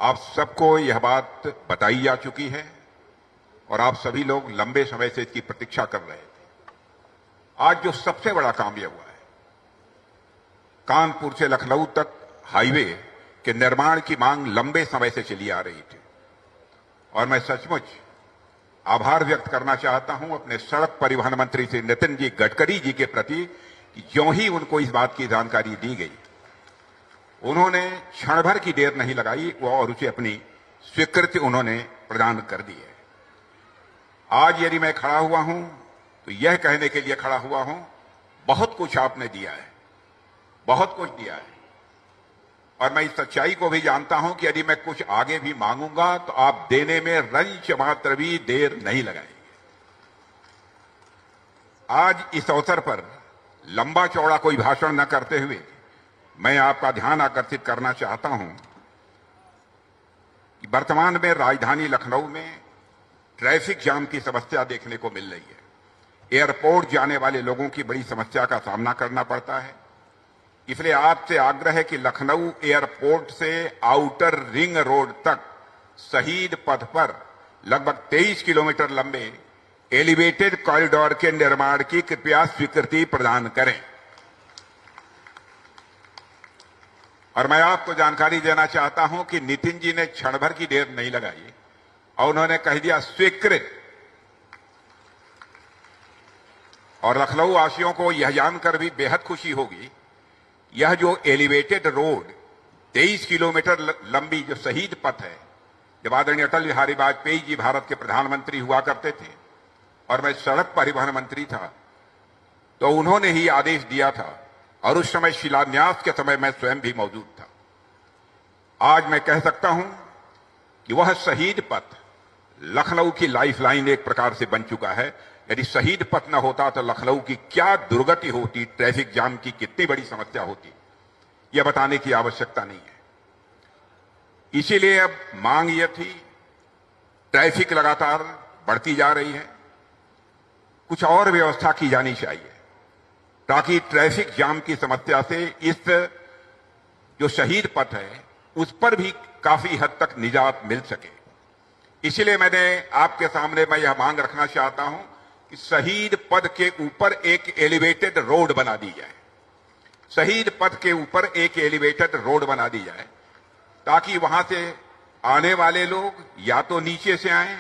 आप सबको यह बात बताई जा चुकी है और आप सभी लोग लंबे समय से इसकी प्रतीक्षा कर रहे थे। आज जो सबसे बड़ा काम यह हुआ है, कानपुर से लखनऊ तक हाईवे के निर्माण की मांग लंबे समय से चली आ रही थी और मैं सचमुच आभार व्यक्त करना चाहता हूं अपने सड़क परिवहन मंत्री श्री नितिन जी गडकरी जी के प्रति कि ज्यों ही उनको इस बात की जानकारी दी गई, उन्होंने क्षण भर की देर नहीं लगाई और उसे अपनी स्वीकृति उन्होंने प्रदान कर दी है। आज यदि मैं खड़ा हुआ हूं तो यह कहने के लिए खड़ा हुआ हूं, बहुत कुछ आपने दिया है, बहुत कुछ दिया है और मैं इस सच्चाई को भी जानता हूं कि यदि मैं कुछ आगे भी मांगूंगा तो आप देने में रंच मात्र भी देर नहीं लगाएंगे। आज इस अवसर पर लंबा चौड़ा कोई भाषण न करते हुए मैं आपका ध्यान आकर्षित करना चाहता हूं कि वर्तमान में राजधानी लखनऊ में ट्रैफिक जाम की समस्या देखने को मिल रही है। एयरपोर्ट जाने वाले लोगों की बड़ी समस्या का सामना करना पड़ता है। इसलिए आपसे आग्रह है कि लखनऊ एयरपोर्ट से आउटर रिंग रोड तक शहीद पथ पर लगभग 23 किलोमीटर लंबे एलिवेटेड कॉरिडोर के निर्माण की कृपया स्वीकृति प्रदान करें। और मैं आपको जानकारी देना चाहता हूं कि नितिन जी ने क्षण भर की देर नहीं लगाई और उन्होंने कह दिया स्वीकृत। और लखनऊ वासियों को यह जानकर भी बेहद खुशी होगी, यह जो एलिवेटेड रोड 23 किलोमीटर लंबी जो शहीद पथ है, जब आदरणीय अटल बिहारी वाजपेयी जी भारत के प्रधानमंत्री हुआ करते थे और मैं सड़क परिवहन मंत्री था, तो उन्होंने ही आदेश दिया था और उस समय शिलान्यास के समय मैं स्वयं भी मौजूद था। आज मैं कह सकता हूं कि वह शहीद पथ लखनऊ की लाइफलाइन एक प्रकार से बन चुका है। यदि शहीद पथ न होता तो लखनऊ की क्या दुर्गति होती, ट्रैफिक जाम की कितनी बड़ी समस्या होती, यह बताने की आवश्यकता नहीं है। इसीलिए अब मांग यह थी, ट्रैफिक लगातार बढ़ती जा रही है, कुछ और व्यवस्था की जानी चाहिए ताकि ट्रैफिक जाम की समस्या से इस जो शहीद पथ है उस पर भी काफी हद तक निजात मिल सके। इसलिए मैंने आपके सामने मैं यह मांग रखना चाहता हूं कि शहीद पथ के ऊपर एक एलिवेटेड रोड बना दी जाए। शहीद पथ के ऊपर एक एलिवेटेड रोड बना दी जाए ताकि वहां से आने वाले लोग या तो नीचे से आएं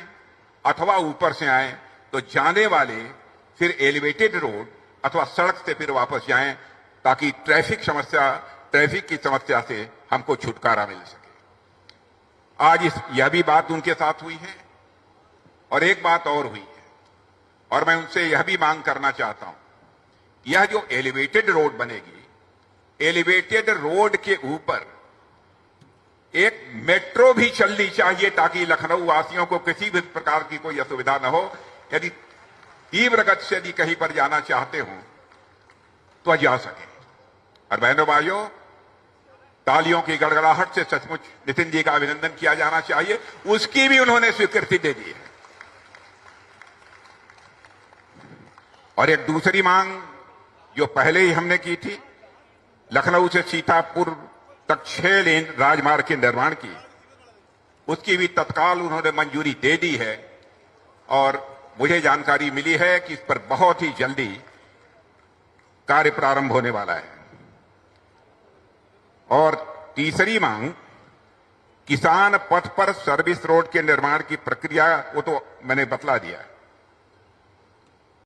अथवा ऊपर से आएं, तो जाने वाले फिर एलिवेटेड रोड अथवा सड़क से फिर वापस जाएं ताकि ट्रैफिक की समस्या से हमको छुटकारा मिल सके। आज यह भी बात उनके साथ हुई है और एक बात और हुई है और मैं उनसे यह भी मांग करना चाहता हूं, यह जो एलिवेटेड रोड बनेगी, एलिवेटेड रोड के ऊपर एक मेट्रो भी चलनी चाहिए ताकि लखनऊ वासियों को किसी भी प्रकार की कोई असुविधा न हो। यदि तीव्र गति से यदि कहीं पर जाना चाहते हो तो जा सके। और बहनों भाइयों, तालियों की गड़गड़ाहट से सचमुच नितिन जी का अभिनंदन किया जाना चाहिए, उसकी भी उन्होंने स्वीकृति दे दी है। और एक दूसरी मांग जो पहले ही हमने की थी, लखनऊ से सीतापुर तक 6 लेन राजमार्ग के निर्माण की, उसकी भी तत्काल उन्होंने मंजूरी दे दी है और मुझे जानकारी मिली है कि इस पर बहुत ही जल्दी कार्य प्रारंभ होने वाला है। और तीसरी मांग, किसान पथ पर सर्विस रोड के निर्माण की प्रक्रिया, वो तो मैंने बतला दिया है।